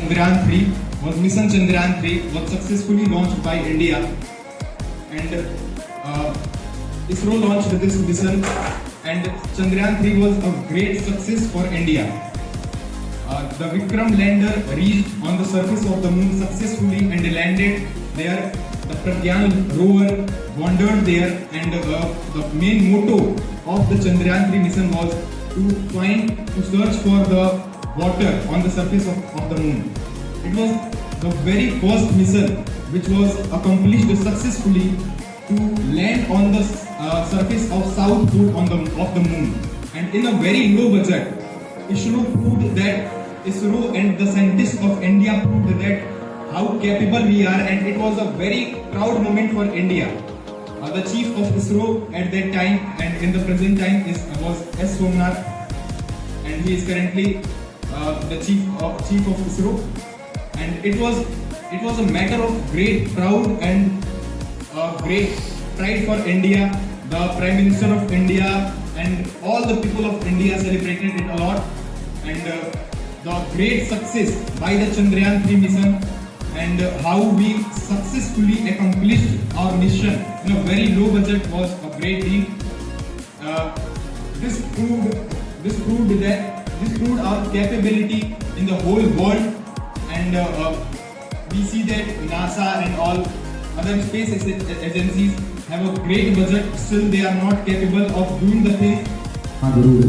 Chandrayaan 3 was Mission Chandrayaan 3 was successfully launched by India, and ISRO launched this mission, and Chandrayaan 3 was a great success for India. The Vikram lander reached on the surface of the moon successfully and landed there. The Pragyan rover wandered there, and the main motto of the Chandrayaan 3 mission was to search for the water on the surface of the moon. It was the very first mission which was accomplished successfully to land on the surface of south pole of the moon, and in a very low budget. ISRO and the scientists of India proved that how capable we are, and it was a very proud moment for India. The chief of ISRO at that time and in the present time was S. Somnath, and he is currently the chief of ISRO. And it was a matter of great proud and great pride for India. The Prime Minister of India and all the people of India celebrated it a lot, and the great success by the Chandrayaan 3 mission, and how we successfully accomplished our mission in a very low budget was a great deal. This proved our capability in the whole world, and we see that NASA and all other space agencies have a great budget, still they are not capable of doing the thing. Guru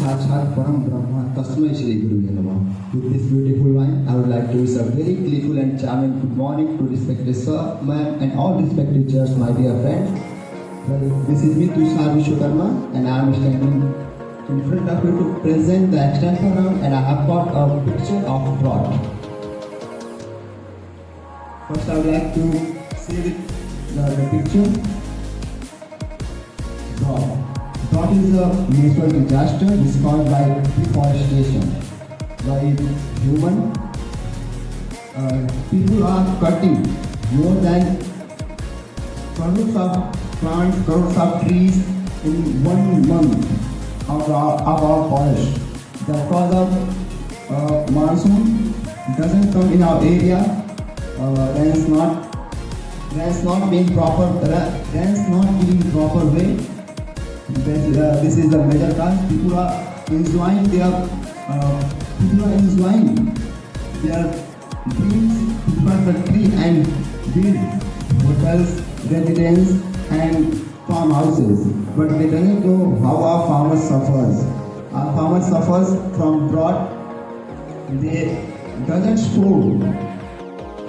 Sakshat Param Brahma Tasmai Shri Guru Namaha. With this beautiful line, I would like to wish a very gleeful and charming good morning to respected sir, ma'am, and all respected chairs, my dear friends. Well, this is me, Tushar Vishwakarma, and I am standing in front of you to present the extension round, and I have got a picture of Broad. First, I would like to see the picture. Broad. Drought is a natural disaster caused by deforestation. By human, people are cutting more than crores of plants, crores of trees in 1 month of our forest. The cause of monsoon doesn't come in our area. Rain's not being proper way. This is the major cause. People are enjoying their dreams to cut the tree and build hotels, residence and farmhouses. But they don't know how our farmers suffers. Our farmers suffers from drought. They doesn't store.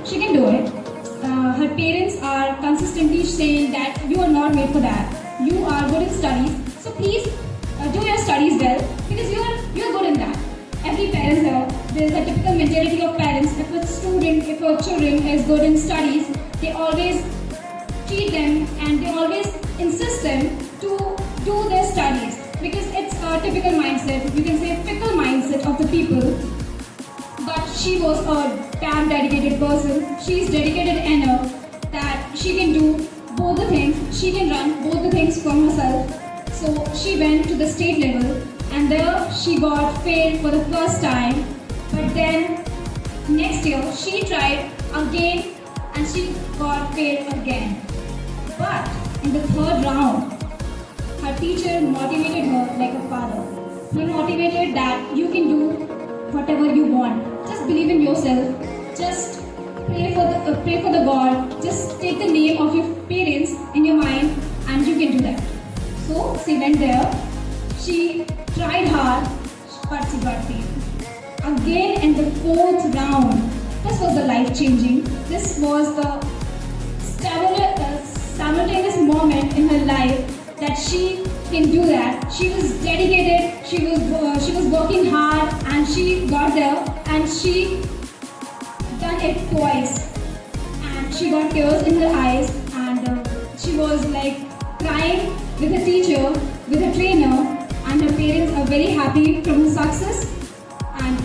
She can do it. Her parents are consistently saying that you are not made for that. You are good in studies, so please do your studies well, because you are good in that. Every parent there is a typical mentality of parents. If a children is good in studies, they always treat them and they always insist them to do their studies, because it's a typical mindset, you can say fickle mindset of the people. But she was a damn dedicated person. She is dedicated enough that she can do both the things. She can run both the things from herself. So she went to the state level, and there she got failed for the first time. But then next year she tried again and she got failed again. But in the third round, her teacher motivated her like a father. He motivated that you can do whatever you want. Just believe in yourself. Just pray for the God. Just take the name of your parents in your mind, and you can do that. So she went there. She tried hard, but she got failed. Again in the fourth round. This was the life-changing. This was the simultaneous moment in her life that she can do that. She was dedicated. She was working hard, and she got there, and she done it twice, and she got tears in her eyes, and she was like crying with her teacher, with her trainer, and her parents are very happy from her success. And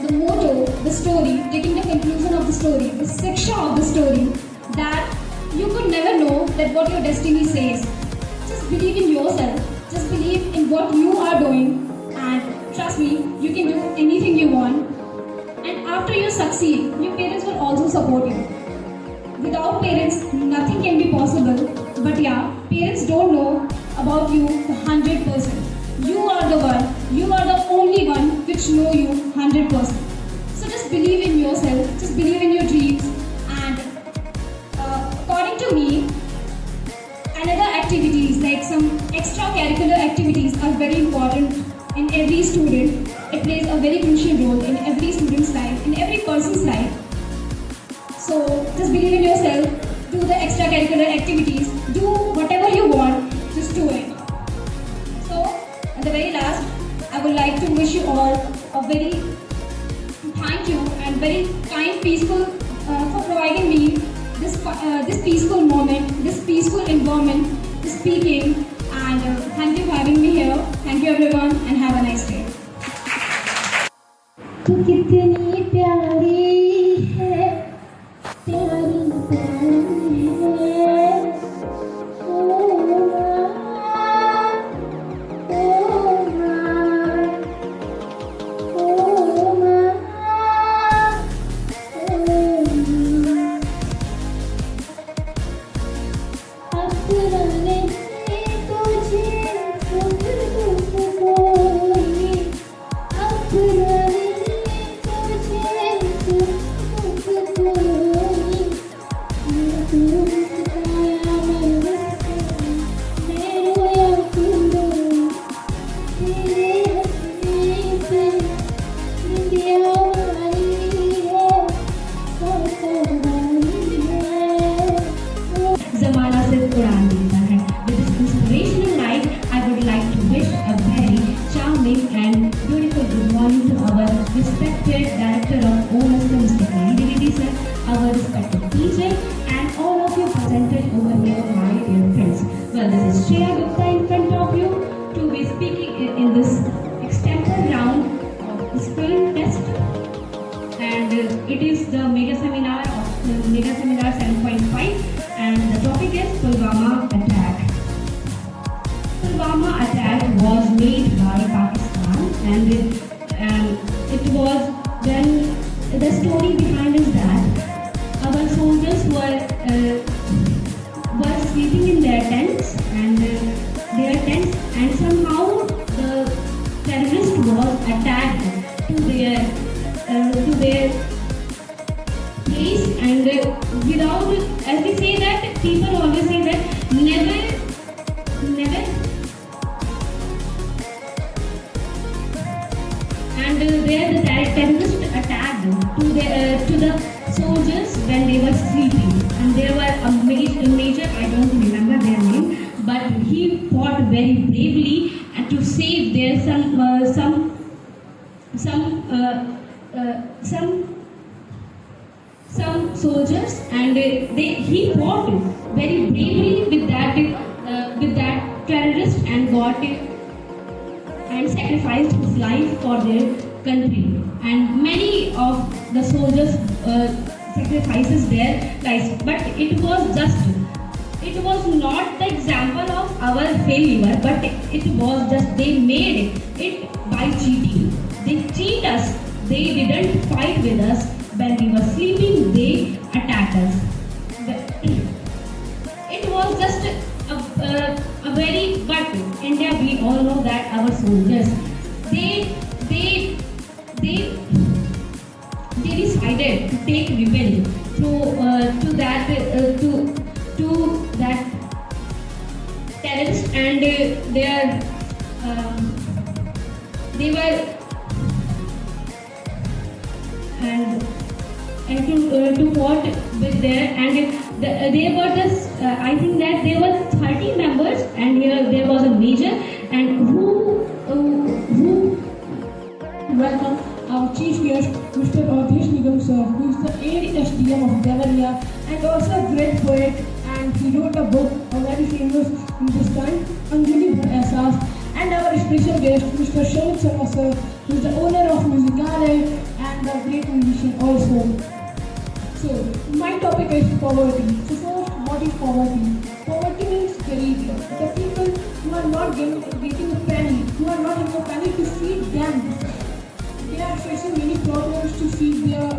the motto, the story, taking the conclusion of the story, the section of the story, that you could never know that what your destiny says. Just believe in yourself, just believe in what you are doing, and trust me, you can do anything you want. And after you succeed, your parents will also support you. Without parents, nothing can be possible. But yeah, parents don't know about you the 100%. You are the one, you are the only one which know you 100%. So just believe in yourself, just believe in your dreams. And according to me, another activities like some extracurricular activities are very important in every student. It plays a very crucial role in every student's life, in every person's life. So just believe in yourself, do the extracurricular activities, do whatever you want, just do it. So at the very last, I would like to wish you all a very thank you and very kind, peaceful for providing me this peaceful moment, this peaceful environment, this speaking, and thank you for having me here. Thank you everyone, and have a nice day. तू कितनी प्यारी है, प्यारी प्यारी है, ओ माँ, ओ माँ, ओ माँ, अपने तुझे खुद कोई, अपने ज़माना सिर्फ उड़ान देता है. With this inspirational light, I would like to wish a very charming and beautiful good morning to our respected director of OMS, Mr. Kari sir, our respected teacher, and all of you presented over here, my dear friends. Well, this is Shreya Gupta in front of you to be speaking in this extempore round of spring test, and it is the mega seminar of mega seminar 7.5. And the topic is Pulwama attack. Pulwama attack was made by Pakistan, and it was when the story behind is that our soldiers were sleeping in their tents, and somehow the terrorist was attacked to their place, and without, as we say that, people always say that never, and where the terrorist attacked to the soldiers when they were sleeping, and there were a major, I don't remember their name, but he fought very bravely and to save their some soldiers, and he fought very bravely with that terrorist and got and sacrificed his life for their country, and many of the soldiers sacrifices their lives, but it was not the example of our failure, but it was just they made it by cheating. They cheat us. They didn't fight with us. When we were sleeping, they attacked us. It was just a very, but India, we all know that our soldiers, they decided to take revenge to that terrorist, and they were and to fought with there, and they were just I think that there were 30 members, and here there was a major, and who welcome our chief guest, Mr. Avdesh Nigam sir, who is the AD-SDM of Devariya and also a great poet, and he wrote a book, a very famous Hindustan, Anjali Bhar Ehsaas, and our special guest, Mr. Shamit Sharma sir, who is the owner of Musicale and a great musician also. So, my topic is poverty. So first, what is poverty? Poverty means garibi. The people who are not getting a penny, who are not having a penny to feed them are facing many problems to feed their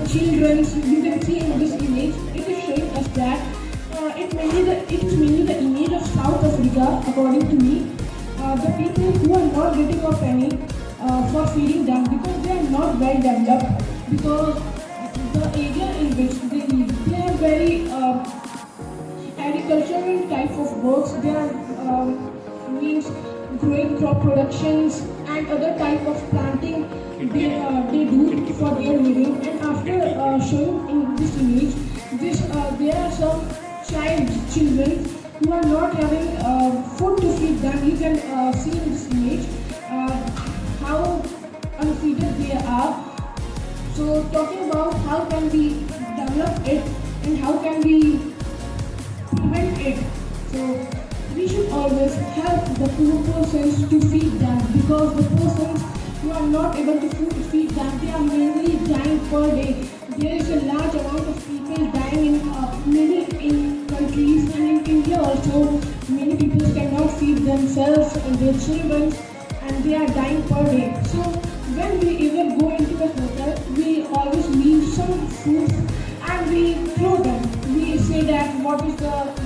children. You can see in this image, it is showing us that it is mainly the image of South Africa, according to me. The people who are not getting a penny for feeding them because they are not well developed, because the area in which they live, they are very agricultural type of works. They are means growing crop productions and other type of planting they do for their living. And after showing in this image, there are some children who are not having food to feed them. You can see in this image how unfeeded they are. So talking about how can we develop it and how can we prevent it. So we should always help the poor persons to feed them, because the persons who are not able to feed them, they are mainly dying per day. There is a large amount of people dying in many in countries, and in India also many people cannot feed themselves and their children, and they are dying per day. So when we even go into a hotel, we always leave some food and we throw them. We say that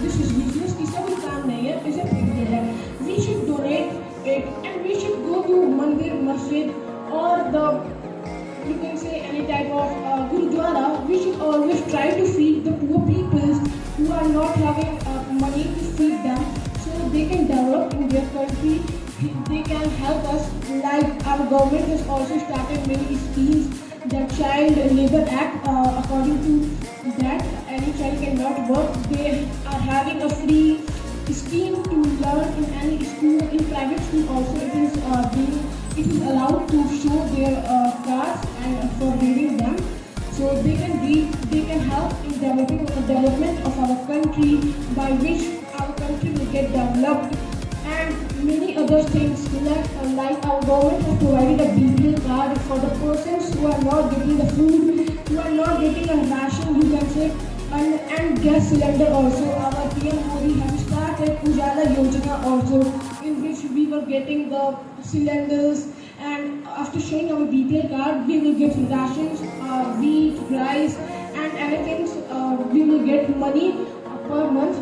this is useless, इसका कोई काम नहीं है, इसे फेंक दिया जाए. We should donate it, and we should go to mandir, masjid, or you can say any type of gurudwara. We should always try to feed the poor people who are not having money to feed them, so they can develop in their country. They can help us. Like our government has also started many schemes. The Child Labour Act, according to that, any child cannot work. They are having a free scheme to learn in any school. In private school also, it is allowed to show their cards and for reading them, so they can read. They can help in development of our country, by which our country will get developed. And many other things, like our government has provided a BPL card for the persons who are not getting the food, who are not getting a ration, you can say, and gas cylinder also. Our PM Modi has started Ujala Yojana also, in which we were getting the cylinders, and after showing our BPL card, we will get rations, wheat, rice, and anything. We will get money per month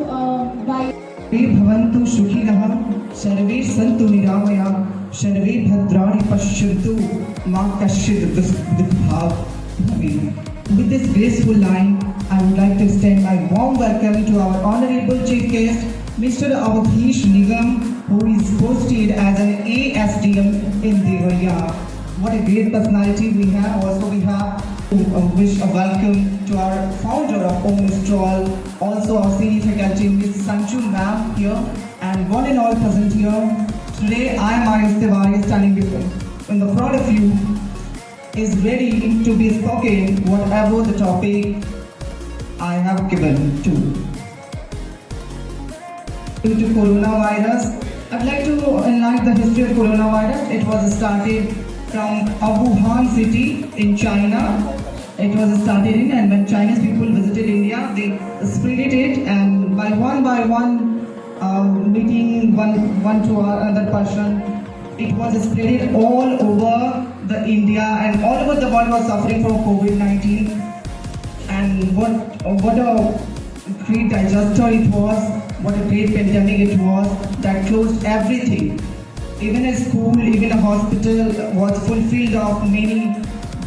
by. सर्वे भवन्तु सुखिनः सर्वे सन्तु निरामयाः सर्वे भद्राणि पश्यन्तु मा कश्चित् दुःखभाग् भवेत्. With this graceful line, I would like to extend my warm welcome to our honorable chief guest, Mr. Avadhish Nigam, who is posted as an ASDM in Devariya. What a great personality we have. Also, we have to wish a welcome to our founder of Omestrol, also our senior faculty, Ms. Sanchu ma'am here, and one and all present here. Today, I am Ayush Tiwari, standing in the front of you, is ready to be spoken whatever the topic I have given to. Due to coronavirus, I'd like to enlighten the history of coronavirus. It was started from Wuhan city in China. It was started in, and when Chinese people visited India, they spread it, and by one meeting one to another person, it was spread all over the India, and all over the world was suffering from COVID-19. And what a great disaster it was, what a great pandemic it was, that closed everything. Even a school, even a hospital was fulfilled of many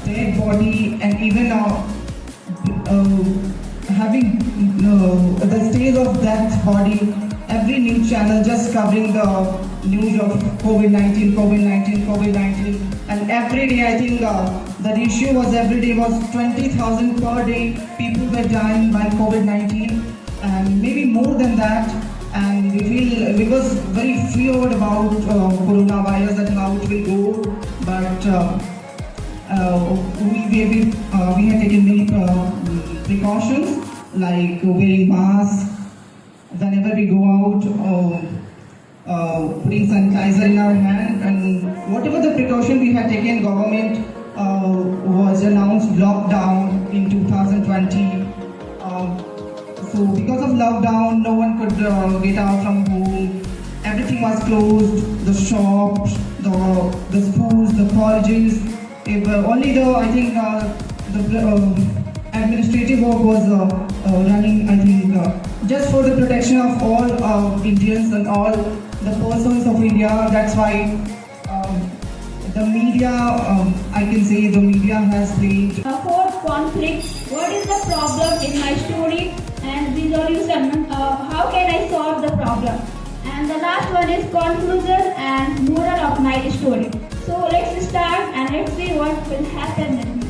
dead body, and even having the stage of that body. Every news channel just covering the news of COVID-19, and every day I think the ratio was every day was 20,000 per day. People were dying by COVID-19, and maybe more than that. And we was very feared about coronavirus and how it will go, but we had taken many precautions, like wearing masks whenever we go out, putting sanitizer in our hand, and whatever the precaution we had taken. Government was announced lockdown in 2020. So because of lockdown, no one could get out from home. Everything was closed, the shops, the the schools, the colleges. If, only the I think the administrative work was running. I think just for the protection of all Indians and all the persons of India. That's why the media. I can say the media has played. Fourth, conflict. What is the problem in my story? And resolution. How can I solve the problem? And the last one is conclusion and moral of my story. So let's start and let's see what will happen with me.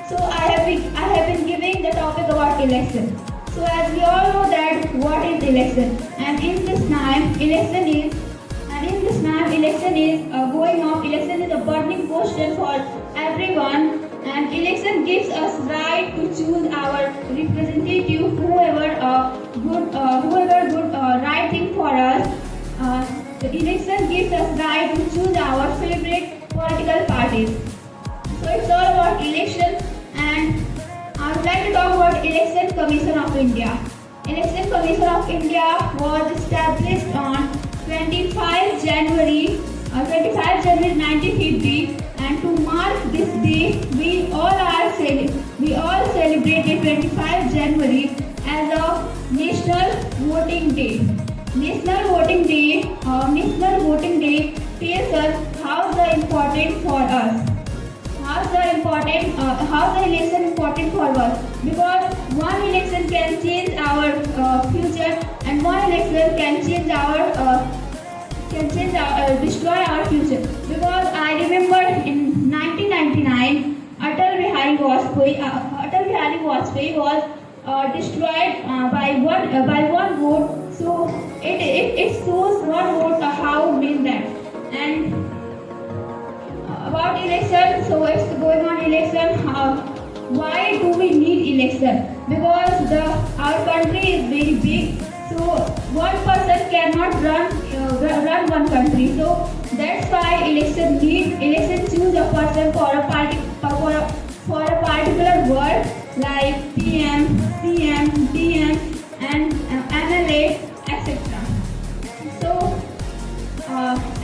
So I have been giving the topic about election. So as we all know that what is election, and in this time election is going on. Election is a burning question for everyone, and election gives us right to choose our representative, whoever good right thing for us. The election gives us right to choose our favorite political parties. So it's all about election, and I would like to talk about Election Commission of India. Election Commission of India was established on 25 January 1950, and to mark this day, we all celebrated 25 January as a National Voting Day. National Voting Day tells us how the important for us. How the election important for us, because one election can change our future, and one election can change destroy our future. Because I remember in 1999, Atal Bihari Vajpayee was destroyed by one vote. So it shows one vote how mean that. And about election, so it's going on election. Why do we need election? Because our country is very big, so one person cannot run one country. So that's why election choose a person for a party for a particular word like PM, CM, DM, and MLA, etc. So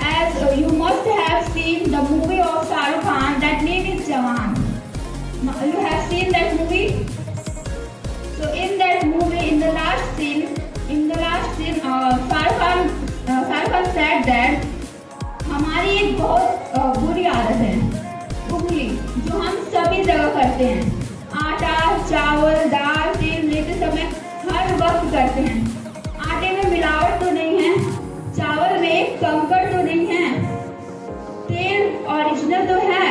as you must have seen the movie of Shah Rukh Khan, that name is Jawan. You have seen that movie? So in that movie, in the last scene, Shah Rukh Khan said that हमारी एक बहुत बुरी आदत है, उंगली, जो हम सभी जगह करते हैं. आटा, चावल, दाल, तेल लेते समय हर वक्त करते हैं. आटे में मिलावट तो नहीं है, चावल में कंकड़ तो नहीं है, तेल ओरिजिनल तो है,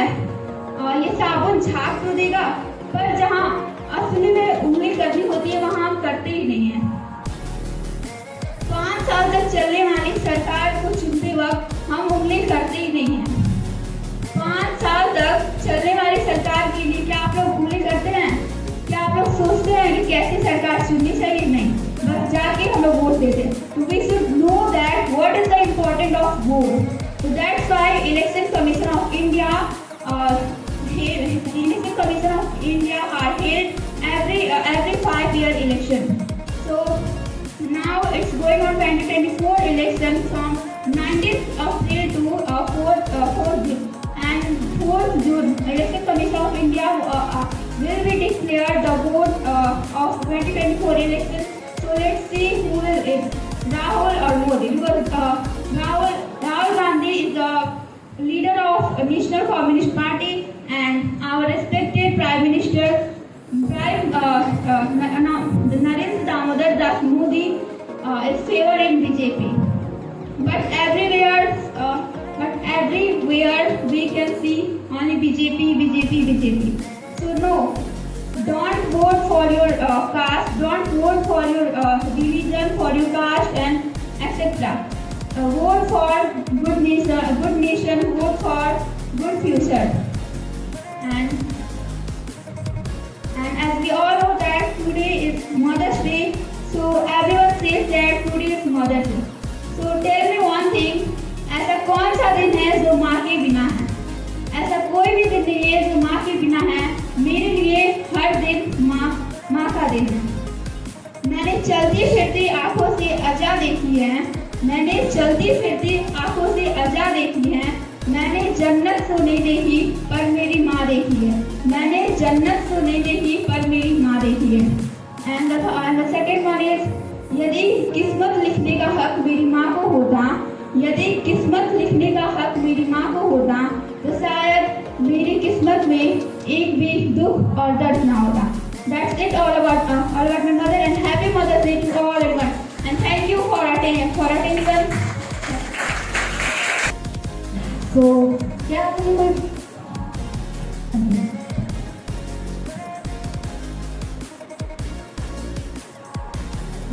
और ये साबुन झाग तो देगा, पर जहाँ असली में उंगली करनी होती है वहाँ हम करते ही नहीं हैं. 5 साल तक चलने वाली सरकार को चुनते वक्त हम उंगली करते ही नहीं हैं. 5 साल तक चलने वाली सरकार के लिए क्या आप लोग उंगली करते हैं? क्या आप लोग सोचते हैं कि कैसे सरकार चुननी चाहिए? नहीं, बस जाके हम लोग वोट देते हैं. We should know that what is the importance of vote. So that's why Election Commission of India are held every 5-year election. So now it's going on 2024 election from 19th April to 4th June. And 4th June, Election Commission of India will be declared the vote of 2024 election. So let's see who will win, Rahul or Modi. Because Rahul Gandhi is the leader of National Communist Party, and our respected Prime Minister Narendra Damodar Das Modi is favoring BJP. But everywhere we can see only BJP. So no, don't vote for your caste, don't vote for your religion, for your caste, and etc. Vote for good nation, vote for good future. And as we all know that today is Mother's Day, so everyone says that today is Mother's Day. So tell me one thing, ऐसा कौन सा दिन है जो माँ के बिना है? ऐसा कोई भी दिन नहीं है जो माँ के बिना है. मेरे लिए हर दिन माँ का दिन है. मैंने चलती फिरती आंखों से अजा देखी है, मैंने चलती फिरती आंखों से अजा देखी है। मैंने जन्नत तो नहीं देखी पर मेरी माँ देखी है। मैंने जन्नत तो नहीं देखी पर मेरी माँ देखी है। And the second one is, यदि किस्मत लिखने का हक मेरी माँ को होता, यदि किस्मत लिखने का हक मेरी माँ को होता, तो शायद मेरी किस्मत में एक भी दुख और दर्द ना होता। That's it all about my mother, and happy Mother's Day to all at once. And thank you for attending. So, क्या आपने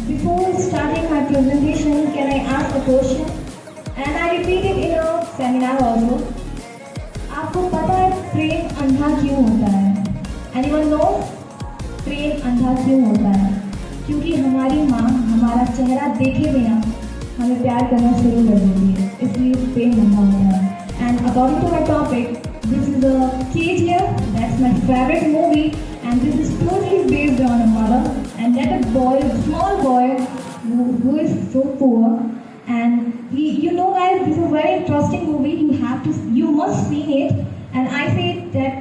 Before starting my presentation, can I ask a question? And I repeat it in a seminar also. आपको पता है प्रेम अंधा क्यों होता है? Anyone knows? प्रेम अंधा क्यों होता है? क्योंकि हमारी माँ हमारा चेहरा देखे बिना हमें प्यार करना शुरू कर देती है, इसलिए प्रेम अंधा होता है। And according to my topic, this is a KGF, that's my favorite movie, and this is totally based on a mother and that a boy, a small boy who is so poor, and you know guys, this is a very interesting movie. You must see it, and I say that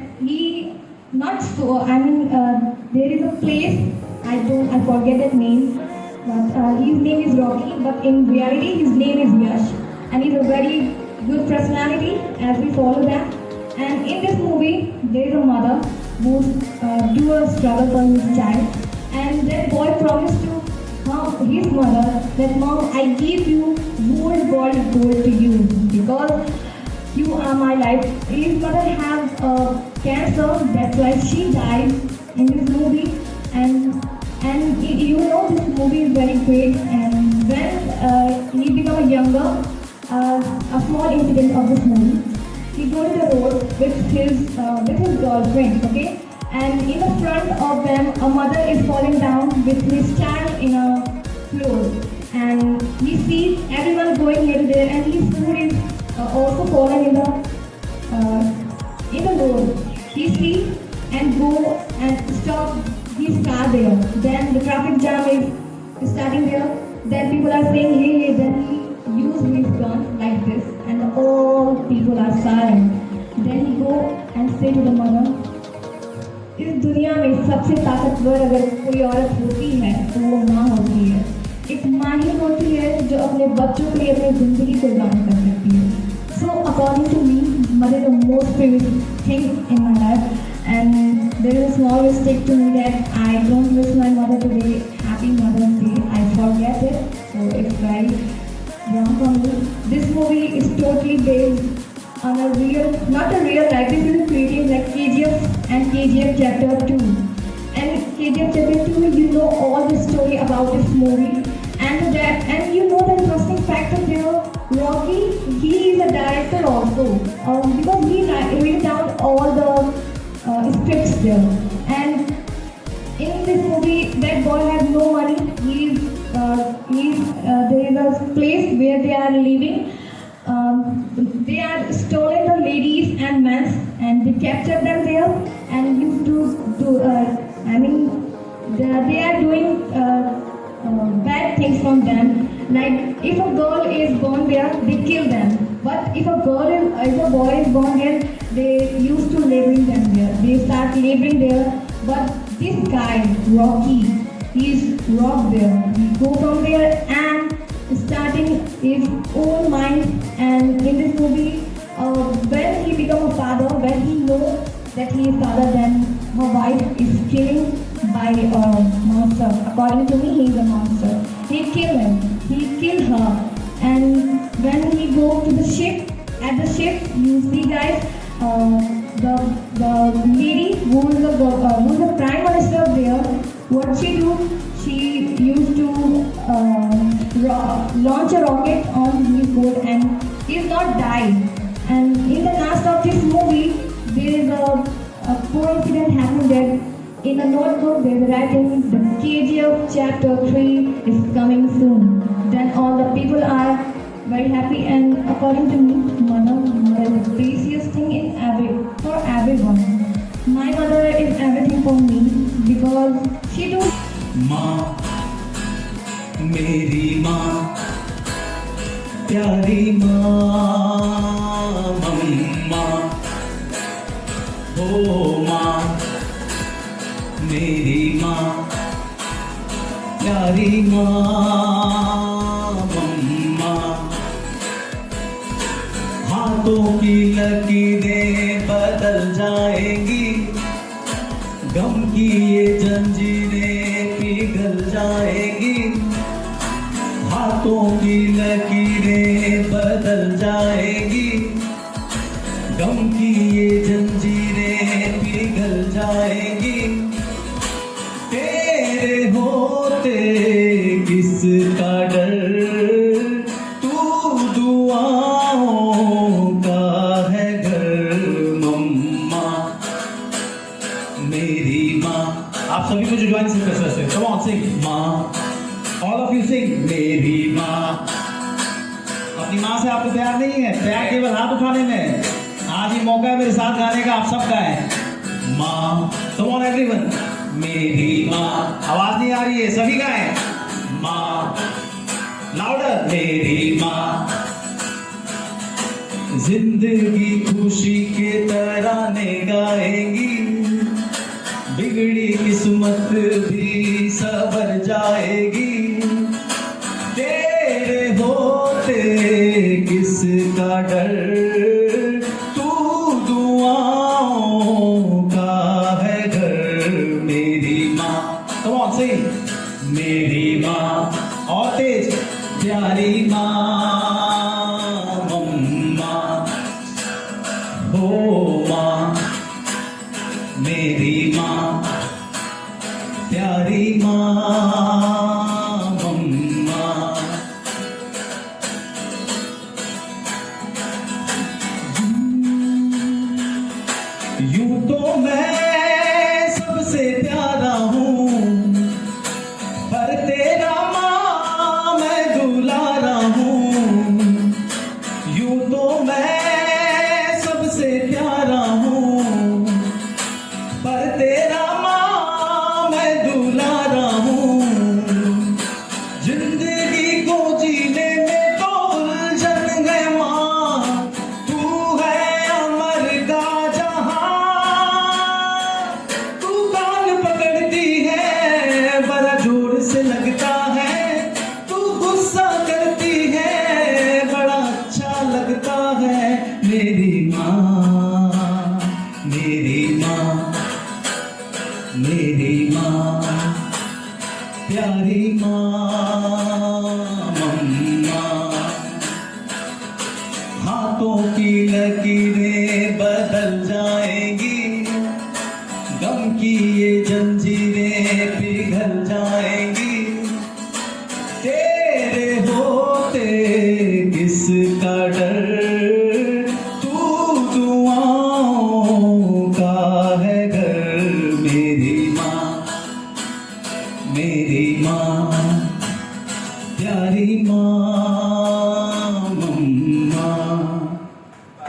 there is a place, I forget that name, but his name is Rocky, but in reality his name is Yash, and he's a very good personality as we follow that. And in this movie, there is a mother who's do a struggle for his child, and that boy promised to his mother that, "Mom, I give you whole world gold to you because you are my life." His mother has cancer, that's why she died in this movie, and you know this movie is very great. And when he became younger, a small incident of this movie. He go to the road with his girlfriend, okay? And in the front of them, a mother is falling down with his child in a floor. And he sees everyone going here to there, and his food is also fallen in the road. He sees and go and stop his car there. Then the traffic jam is starting there. Then people are saying, hey, then he used his gun like this, and all people are silent. Then he go and say to the mother, इस दुनिया में सबसे ताकतवर अगर कोई औरत होती है तो वो माँ होती है। एक माँ ही होती है जो अपने बच्चों के लिए अपनी ज़िंदगी कुर्बान कर सकती है। So according to me, mother is the most privileged thing in my life, and there is a small mistake to me that I don't wish my mother today happy Mother's Day. I forget it, so it's very wrong for me. This movie is totally based on a real, not a real life. This is a creative like KGF and KGF Chapter 2. And KGF Chapter 2, you know all the story about this movie. And you know the interesting fact of there, Rocky, he is a director also. Because he wrote down all the scripts there. And in this movie, that boy has no money. There is a place where they are living. They are stolen the ladies and men, and they capture them there and used to they are doing bad things from them. Like if a girl is born there, they kill them. But if a boy is born there, they used to laboring them there. They start laboring there. But this guy, Rocky, he's robbed there. He go from there and starting his own mind. And in this movie, when he become a father, when he knows that he is father, then her wife is killed by a monster. According to me, he is a monster. He killed him. He killed her. And when he go to the ship, at the ship, you see guys, the lady who is the prime minister there, what she do? She used to launch a rocket on his boat, and he is not died. And in the last of this movie, there is a coincidence happened that in a notebook they were writing the KGF Chapter 3 is coming soon. Then all the people are very happy, and according to me, mother is the precious thing for everyone. My mother is everything for me because she do. माँ, मेरी माँ, प्यारी माँ मम्मा हो माँ मेरी माँ प्यारी माँ मम्मा हाथों की लकीरें बदल जाएंगी गम की ये जंजीरें पिघल जाएंगी हाथों की लकीरें बदल जाएंगी गम की ये जंजीरें पिघल जाएंगी तेरे होते किसका डर तू दुआओं का है घर मम्मा मेरी माँ आप सभी को जो ज्वाइन सिंग कर सकते हैं कम ऑन सिंग माँ ऑल ऑफ यू सिंग मेरी माँ अपनी माँ से आपको प्यार नहीं है प्यार केवल हाथ उठाने में आज ही मौका है मेरे साथ गाने का आप सबका है माँ कम ऑन एवरीवन मेरी माँ आवाज नहीं आ रही है सभी गाएं माँ लाउडर मेरी माँ जिंदगी खुशी के तराने गाएंगी बिगड़ी किस्मत भी सवर जाएगी तेरे होते किसका डर तू दुआओं का है घर मेरी माँ कम ऑन सिंग मेरी माँ और तेज प्यारी माँ मम्मा हो माँ मेरी माँ प्यारी माँ मम्मा यूं तो मैं सबसे प्यारा हूँ पर तेरा माँ मैं दुलारा हूँ यूं तो मैं सबसे प्यारा हूँ पर तेरा माँ मैं दुलारा हूँ जिंदगी को जीने में तो उलझन है माँ तू है अमर का जहां तू कान पकड़ती है बड़ा जोर से लगता है तू गुस्सा करती है बड़ा अच्छा लगता है मेरी माँ मेरी माँ मेरी माँ प्यारी माँ मम्मा हाथों की लकीरें बदल जाएंगी गम की ये जंजीरें पिघल जाएंगी तेरे होते किसका डर तू दुआओं का है घर मेरी माँ प्यारी माँ मम्मा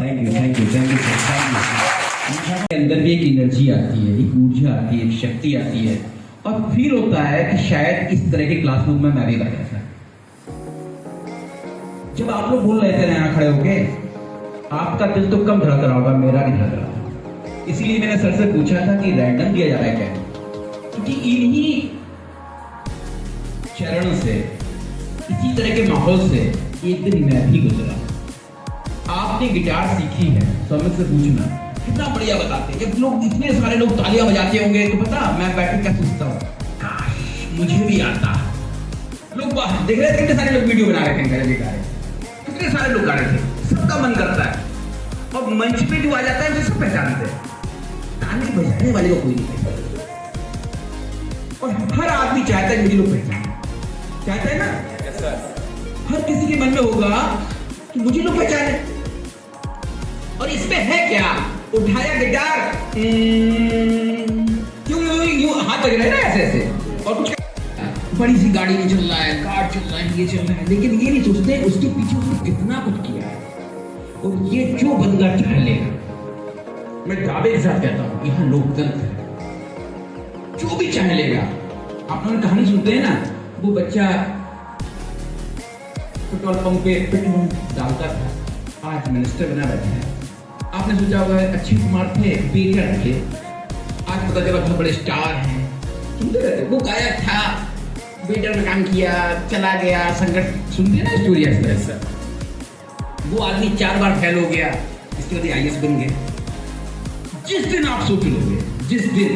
thank you thank you thank you के अंदर भी एक एनर्जी आती है एक ऊर्जा आती है एक शक्ति आती है और फील होता है कि शायद इस तरह के क्लासरूम में मैं भी बैठा था जब आप लोग बोल रहे थे ना यहाँ खड़े होके आपका दिल तो कम धड़क रहा होगा मेरा नहीं धड़क रहा इसीलिए मैंने सर से पूछा था कि रैंडम दिया जा रहा है क्या क्योंकि इन्हीं चरणों से इसी तरह के माहौल से एक दिन मैं भी गुजरा आपने गिटार सीखी है तो मुझसे पूछना कितना बढ़िया बताते हैं जब लोग इतने सारे लोग तालियां बजाते होंगे तो पता मैं बैठ क्या सोचता हूँ काश मुझे भी आता लोग देख रहे थे कितने सारे लोग वीडियो बना रहे थे गिटार कितने सारे लोग गा रहे थे सबका मन करता है और मंच पे जो आ जाता है उसे सब पहचानते हैं ताली बजाने वाले को कोई नहीं पहचानता और हर आदमी चाहता है मुझे लोग पहचाने चाहता है ना हर किसी के मन में होगा कि मुझे लोग पहचाने और इसमें है क्या उठाया गिटार क्यों हाथ बज रहे हैं ना ऐसे ऐसे और कुछ बड़ी सी गाड़ी में चल रहा है कार चल रहा है ये चल रहा है लेकिन ये नहीं सोचते उसके पीछे उसने कितना कुछ किया है और ये जो बंदा चाह लेगा मैं दावे के साथ कहता हूँ यहाँ लोकतंत्र है जो भी चाह लेगा आप लोग कहानी सुनते हैं ना वो बच्चा तो पेट्रोल पंप पे पेट्रोल डालता था, आज मिनिस्टर बना बैठा है। आपने सोचा होगा अक्षय कुमार थे, बेटर थे, आज पता चला बहुत बड़े स्टार हैं। सुनते रहते, वो गायक था, बेटर में काम किया, चला गया, संघर्ष, सुनते हैं ना स्टोरी ऐसा। वो आदमी 4 बार फेल हो गया, इसके बाद IAS बन गए। जिस दिन आप सोच लोगे, जिस दिन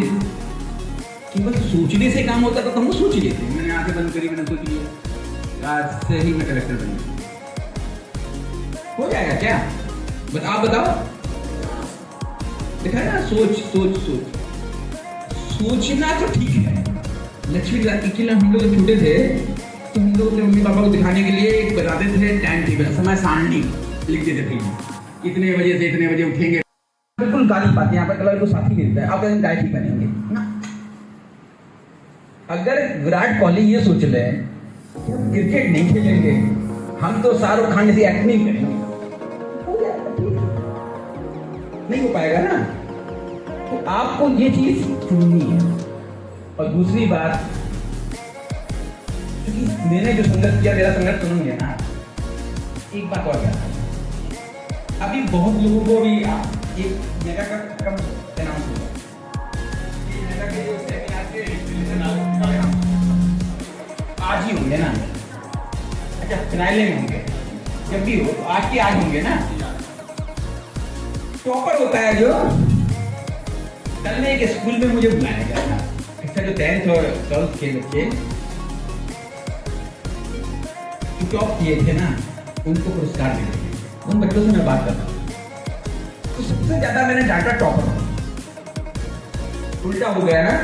कि बस सोचने से काम होता था, तो हम वो सोच लेते। मैंने आंखें बंद करी, मैंने सोच लिया आज से ही मैं कलेक्टर बन गया, हो जाएगा क्या? बस आप बताओ। देखा है ना, सोच सोच सोच सोचना तो ठीक है। लक्ष्मी क्रांति के लिए हम लोग जब छोटे थे तो हम लोग अपने मम्मी पापा को दिखाने के लिए एक बताते थे टाइम टेबल, समय सारणी लिख देते थे, इतने बजे से इतने बजे उठेंगे। बिल्कुल गाली पाते यहाँ पर कलर को साथी मिलता है, आप कहीं गाय ही बनेंगे ना। अगर विराट कोहली ये सोच ले कि हम क्रिकेट नहीं खेलेंगे, हम तो शाहरुख खान जैसी एक्टिंग करेंगे, हो जाएगा ठीक। नहीं हो पाएगा ना। तो आपको ये चीज चुननी है। और दूसरी बात, क्योंकि मैंने जो संघर्ष किया, मेरा संघर्ष सुनोगे ना। एक बात और क्या, अभी बहुत लोगों को भी एक मेगा का कम अनाउंस हुआ, आज ही होंगे ना। अच्छा, फिनाइले में होंगे, जब भी हो तो आज के आज होंगे ना। टॉपर होता है जो, कल में एक स्कूल में मुझे बुलाया गया था। अच्छा, जो 10th और 12th के बच्चे जो टॉप किए थे ना, उनको पुरस्कार मिले थे। उन बच्चों से मैं बात करता हूँ तो सबसे ज्यादा मैंने डांटा टॉपर। उल्टा हो गया ना।